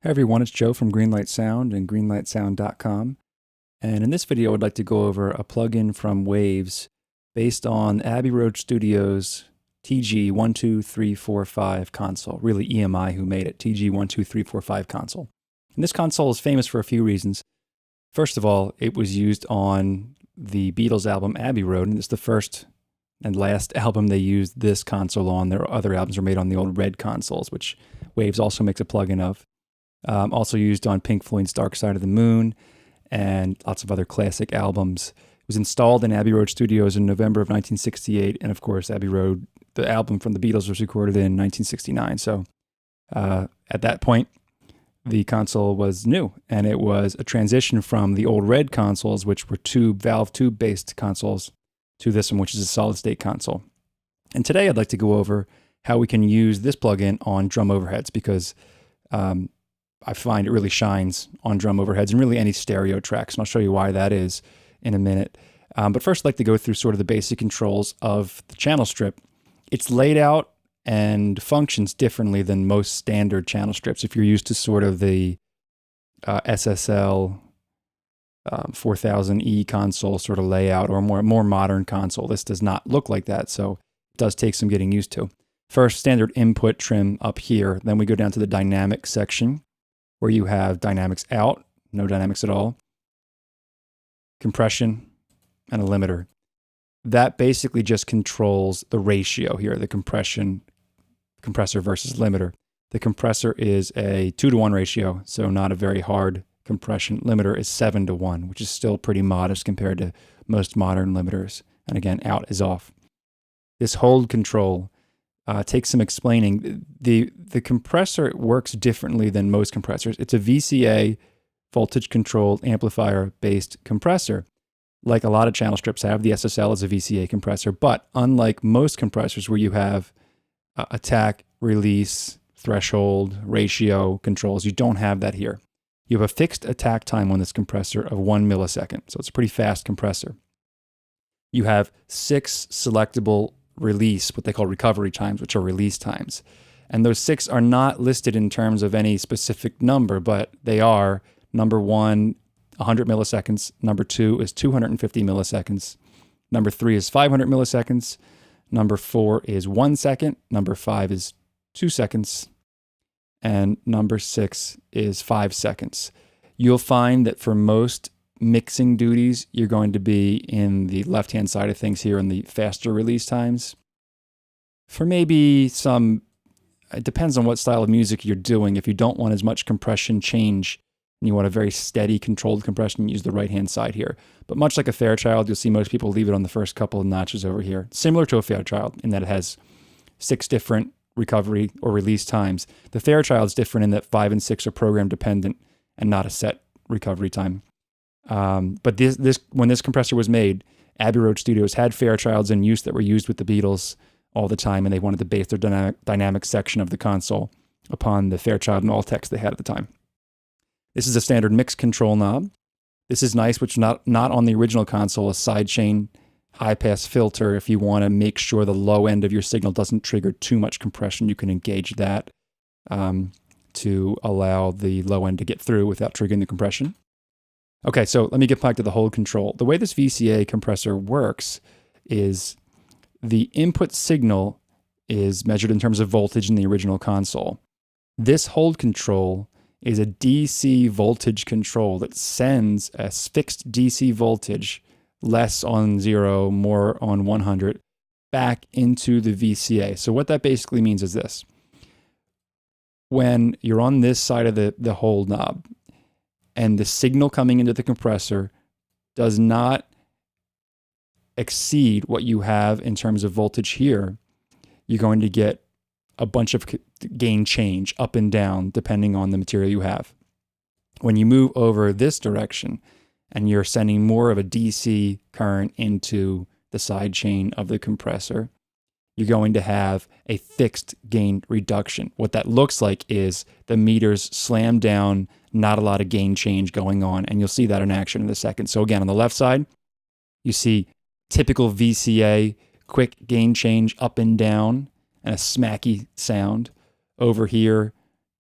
Hey everyone, it's Joe from Greenlight Sound and greenlightsound.com. And in this video, I'd like to go over a plugin from Waves based on Abbey Road Studios TG12345 console, really EMI who made it, TG12345 console. And this console is famous for a few reasons. First of all, it was used on the Beatles album Abbey Road, and it's the first and last album they used this console on. Their other albums were made on the old red consoles, which Waves also makes a plugin of. Also used on Pink Floyd's Dark Side of the Moon and lots of other classic albums. It was installed in Abbey Road Studios in November of 1968. And of course, Abbey Road, the album from the Beatles, was recorded in 1969. So at that point, the console was new. And it was a transition from the old red consoles, which were valve tube-based consoles, to this one, which is a solid-state console. And today I'd like to go over how we can use this plugin on drum overheads, because I find it really shines on drum overheads and really any stereo tracks, and I'll show you why that is in a minute. But first, I'd like to go through sort of the basic controls of the channel strip. It's laid out and functions differently than most standard channel strips. If you're used to sort of the SSL 4000E console sort of layout or more modern console, this does not look like that, so it does take some getting used to. First, standard input trim up here. Then we go down to the dynamics section, where you have dynamics out, no dynamics at all, compression, and a limiter. That basically just controls the ratio here, the compressor versus limiter. The compressor is a 2-to-1 ratio, so not a very hard compression. Limiter is 7-to-1, which is still pretty modest compared to most modern limiters. And again, out is off. This hold control takes some explaining. The compressor works differently than most compressors. It's a VCA, voltage controlled amplifier based compressor. Like a lot of channel strips have, the SSL is a VCA compressor, but unlike most compressors where you have attack, release, threshold, ratio controls, you don't have that here. You have a fixed attack time on this compressor of 1 millisecond, so it's a pretty fast compressor. You have 6 selectable release, what they call recovery times, which are release times. And those 6 are not listed in terms of any specific number, but they are: number 1, 100 milliseconds. Number 2 is 250 milliseconds. Number 3 is 500 milliseconds. Number 4 is 1 second. Number 5 is 2 seconds. And number 6 is 5 seconds. You'll find that for most mixing duties, you're going to be in the left-hand side of things here in the faster release times. For maybe some, it depends on what style of music you're doing. If you don't want as much compression change and you want a very steady, controlled compression, use the right-hand side here. But much like a Fairchild, you'll see most people leave it on the first couple of notches over here. Similar to a Fairchild in that it has 6 different recovery or release times. The Fairchild's different in that 5 and 6 are program dependent and not a set recovery time. But when this compressor was made, Abbey Road Studios had Fairchilds in use that were used with the Beatles all the time, and they wanted to base their dynamic section of the console upon the Fairchild and Altex they had at the time. This is a standard mix control knob. This is nice, which not on the original console, a sidechain high-pass filter. If you want to make sure the low end of your signal doesn't trigger too much compression, you can engage that to allow the low end to get through without triggering the compression. Okay, so let me get back to the hold control. The way this VCA compressor works is the input signal is measured in terms of voltage in the original console. This hold control is a DC voltage control that sends a fixed DC voltage, less on 0, more on 100, back into the VCA. So what that basically means is this. When you're on this side of the hold knob, and the signal coming into the compressor does not exceed what you have in terms of voltage here, you're going to get a bunch of gain change up and down depending on the material you have. When you move over this direction and you're sending more of a DC current into the side chain of the compressor, you're going to have a fixed gain reduction. What that looks like is the meters slam down, not a lot of gain change going on, and you'll see that in action in a second. So again, on the left side, you see typical VCA, quick gain change up and down, and a smacky sound. Over here,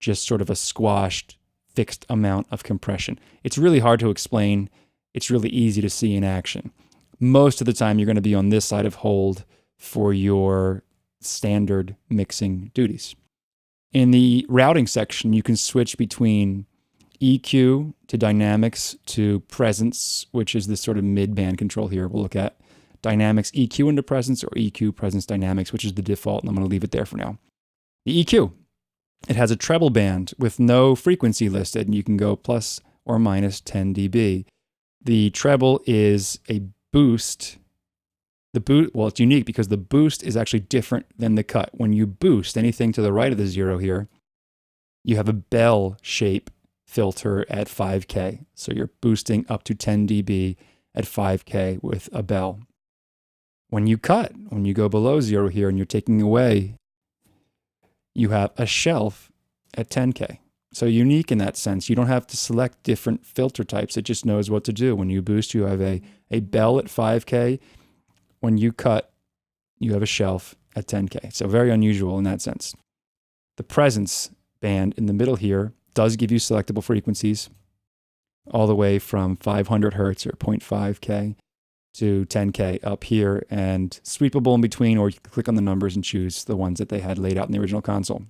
just sort of a squashed fixed amount of compression. It's really hard to explain. It's really easy to see in action. Most of the time, you're going to be on this side of hold for your standard mixing duties. In the routing section, you can switch between EQ to dynamics to presence, which is this sort of mid-band control here. We'll look at dynamics EQ into presence or EQ presence dynamics, which is the default, and I'm going to leave it there for now. The EQ, it has a treble band with no frequency listed, and you can go plus or minus 10 dB. The treble is a boost. Well, it's unique because the boost is actually different than the cut. When you boost anything to the right of the 0 here, you have a bell shape filter at 5K. So you're boosting up to 10 dB at 5K with a bell. When you cut, when you go below 0 here and you're taking away, you have a shelf at 10K. So unique in that sense. You don't have to select different filter types. It just knows what to do. When you boost, you have a bell at 5K. When you cut, you have a shelf at 10K. So very unusual in that sense. The presence band in the middle here does give you selectable frequencies all the way from 500 hertz or 0.5K to 10K up here, and sweepable in between, or you can click on the numbers and choose the ones that they had laid out in the original console.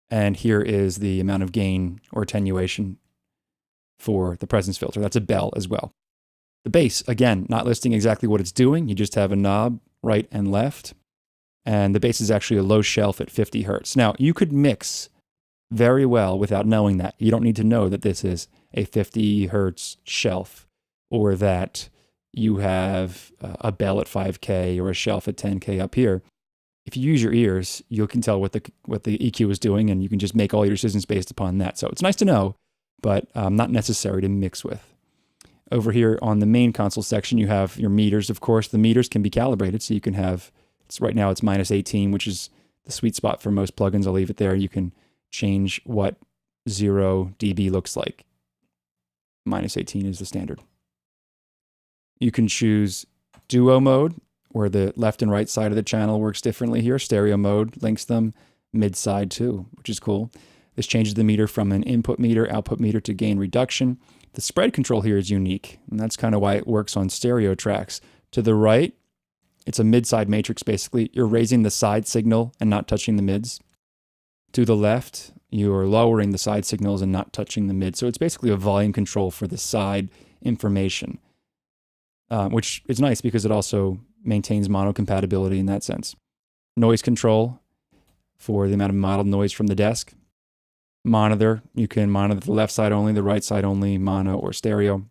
And here is the amount of gain or attenuation for the presence filter. That's a bell as well. The bass, again, not listing exactly what it's doing. You just have a knob right and left. And the bass is actually a low shelf at 50 hertz. Now, you could mix very well without knowing that. You don't need to know that this is a 50 hertz shelf, or that you have a bell at 5K or a shelf at 10K up here. If you use your ears, you can tell what the EQ is doing, and you can just make all your decisions based upon that. So it's nice to know, but not necessary to mix with. Over here on the main console section, you have your meters, of course. The meters can be calibrated, so you can have, right now it's minus 18, which is the sweet spot for most plugins. I'll leave it there. You can change what 0 dB looks like. Minus 18 is the standard. You can choose duo mode, where the left and right side of the channel works differently here. Stereo mode links them mid-side too, which is cool. This changes the meter from an input meter, output meter to gain reduction. The spread control here is unique, and that's kind of why it works on stereo tracks. To the right, it's a mid-side matrix basically. You're raising the side signal and not touching the mids. To the left, you're lowering the side signals and not touching the mid. So it's basically a volume control for the side information, which is nice because it also maintains mono compatibility in that sense. Noise control for the amount of modeled noise from the desk. Monitor, you can monitor the left side only, the right side only, mono or stereo.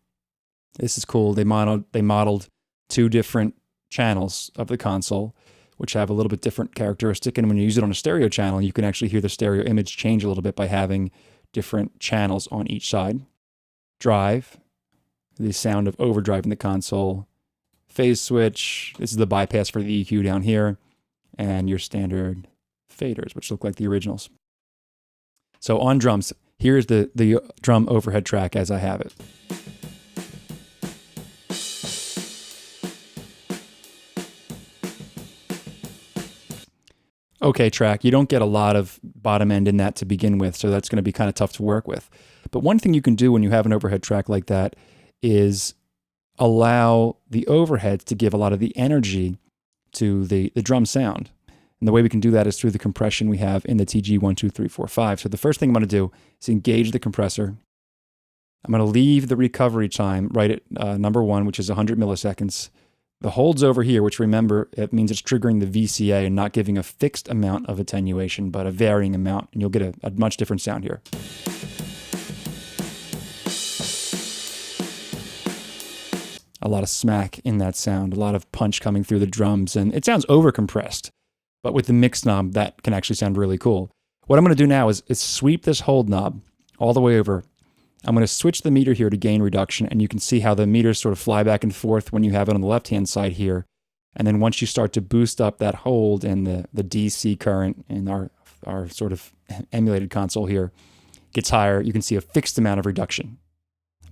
This is cool. They modeled 2 different channels of the console, which have a little bit different characteristic. And when you use it on a stereo channel, you can actually hear the stereo image change a little bit by having different channels on each side. Drive, the sound of overdrive in the console. Phase switch, this is the bypass for the EQ down here. And your standard faders, which look like the originals. So on drums, here's the drum overhead track as I have it. Okay, track. You don't get a lot of bottom end in that to begin with, so that's going to be kind of tough to work with. But one thing you can do when you have an overhead track like that is allow the overheads to give a lot of the energy to the drum sound. And the way we can do that is through the compression we have in the TG12345. So the first thing I'm going to do is engage the compressor. I'm going to leave the recovery time right at number 1, which is 100 milliseconds. The hold's over here, which remember, it means it's triggering the VCA and not giving a fixed amount of attenuation, but a varying amount, and you'll get a much different sound here. A lot of smack in that sound, a lot of punch coming through the drums, and it sounds over-compressed. But with the mix knob, that can actually sound really cool. What I'm going to do now is sweep this hold knob all the way over. I'm going to switch the meter here to gain reduction, and you can see how the meters sort of fly back and forth when you have it on the left-hand side here. And then once you start to boost up that hold and the DC current in our sort of emulated console here gets higher, you can see a fixed amount of reduction.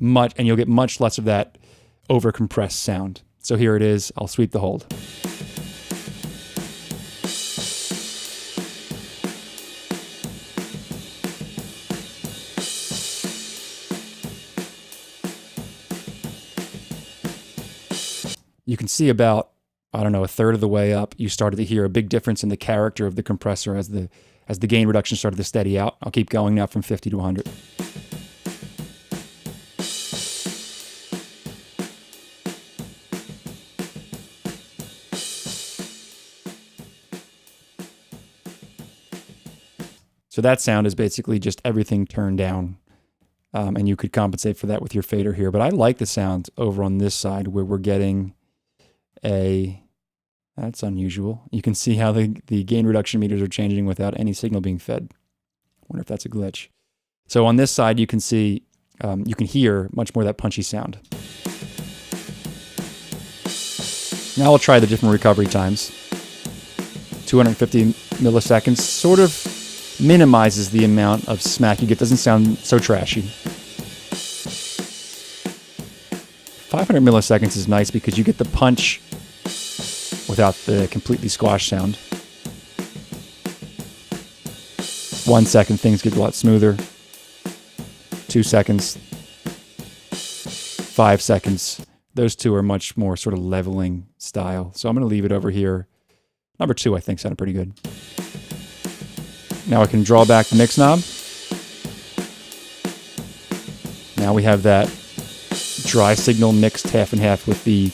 And you'll get much less of that over-compressed sound. So here it is. I'll sweep the hold. You can see about, I don't know, a third of the way up, you started to hear a big difference in the character of the compressor as the gain reduction started to steady out. I'll keep going now from 50 to 100. So that sound is basically just everything turned down. And you could compensate for that with your fader here. But I like the sound over on this side where we're getting that's unusual. You can see how the gain reduction meters are changing without any signal being fed. Wonder if that's a glitch. So on this side, you can see, you can hear much more of that punchy sound. Now we'll try the different recovery times. 250 milliseconds sort of minimizes the amount of smack you get. Doesn't sound so trashy. 500 milliseconds is nice because you get the punch without the completely squashed sound. 1 second, things get a lot smoother. 2 seconds. 5 seconds. Those two are much more sort of leveling style. So I'm going to leave it over here. Number 2, I think, sounded pretty good. Now I can draw back the mix knob. Now we have that dry signal mixed half and half with the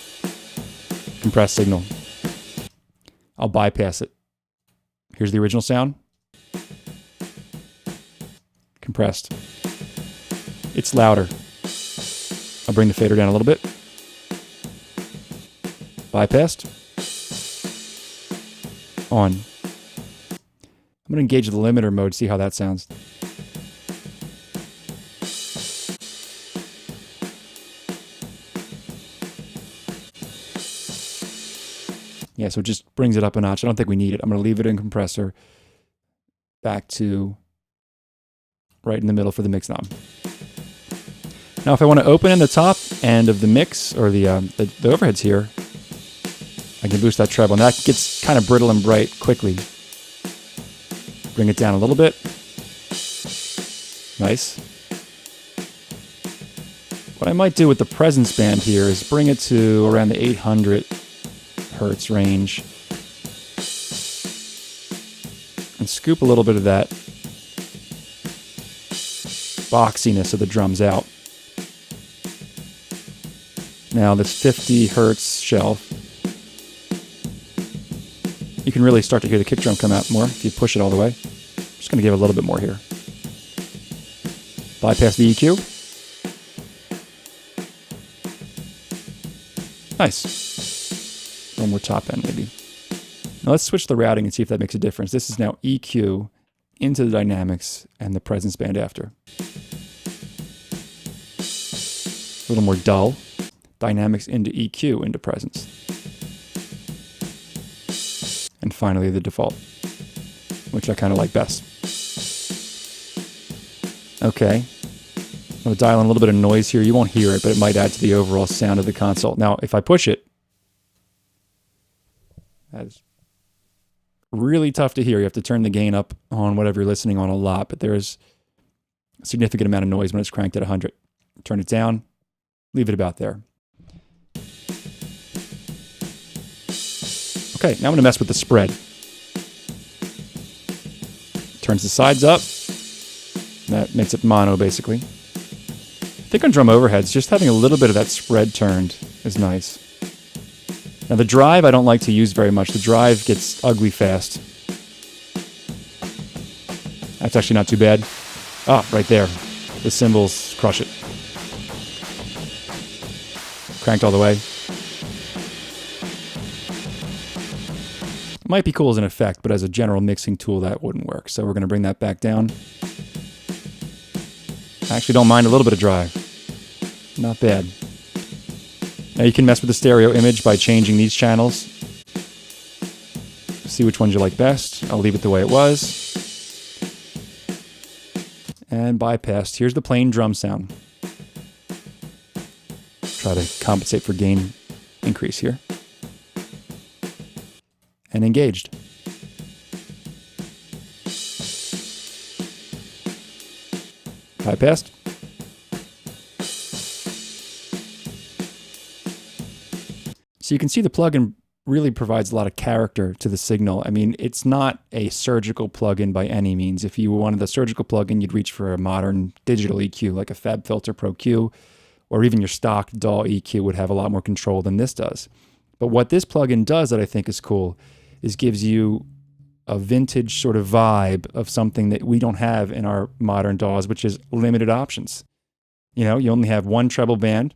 compressed signal. I'll bypass it. Here's the original sound. Compressed. It's louder. I'll bring the fader down a little bit. Bypassed. On. I'm going to engage the limiter mode, see how that sounds. Yeah, so it just brings it up a notch. I don't think we need it. I'm going to leave it in compressor. Back to right in the middle for the mix knob. Now if I want to open in the top end of the mix, or the overheads here, I can boost that treble. And that gets kind of brittle and bright quickly. Bring it down a little bit. Nice. What I might do with the presence band here is bring it to around the 800 hertz range. And scoop a little bit of that boxiness of the drums out. Now this 50 hertz shelf, you can really start to hear the kick drum come out more if you push it all the way. I'm just going to give a little bit more here. Bypass the EQ. Nice. One more top end maybe. Now let's switch the routing and see if that makes a difference. This is now EQ into the dynamics and the presence band after. A little more dull. Dynamics into EQ into presence. And finally the default, which I kind of like best. Okay. I'm going to dial in a little bit of noise here. You won't hear it, but it might add to the overall sound of the console. Now, if I push it, that's really tough to hear. You have to turn the gain up on whatever you're listening on a lot, but there's a significant amount of noise when it's cranked at 100. Turn it down, leave it about there. Okay, now I'm going to mess with the spread. Turns the sides up. That makes it mono, basically. I think on drum overheads, just having a little bit of that spread turned is nice. Now the drive I don't like to use very much. The drive gets ugly fast. That's actually not too bad. Ah, right there. The cymbals crush it. Cranked all the way. Might be cool as an effect, but as a general mixing tool, that wouldn't work. So we're going to bring that back down. I actually don't mind a little bit of drive. Not bad. Now you can mess with the stereo image by changing these channels. See which ones you like best. I'll leave it the way it was. And bypassed. Here's the plain drum sound. Try to compensate for gain increase here. And engaged. Bypassed. So you can see the plugin really provides a lot of character to the signal. I mean, it's not a surgical plugin by any means. If you wanted the surgical plugin, you'd reach for a modern digital EQ like a FabFilter Pro Q, or even your stock DAW EQ would have a lot more control than this does. But what this plugin does that I think is cool is gives you a vintage sort of vibe of something that we don't have in our modern DAWs, which is limited options. You know, you only have one treble band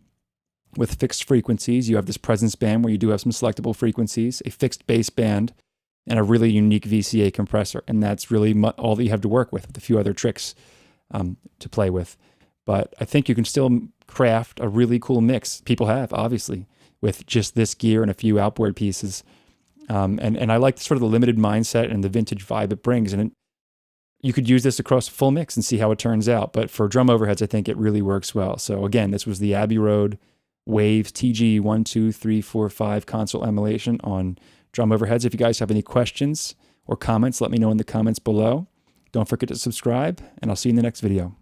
with fixed frequencies. You have this presence band where you do have some selectable frequencies, a fixed bass band, and a really unique VCA compressor. And that's really all that you have to work with a few other tricks to play with. But I think you can still craft a really cool mix. People have, obviously, with just this gear and a few outboard pieces. And I like sort of the limited mindset and the vintage vibe it brings. And you could use this across a full mix and see how it turns out. But for drum overheads, I think it really works well. So again, this was the Abbey Road Waves TG12345 console emulation on drum overheads. If you guys have any questions or comments, let me know in the comments below. Don't forget to subscribe, and I'll see you in the next video.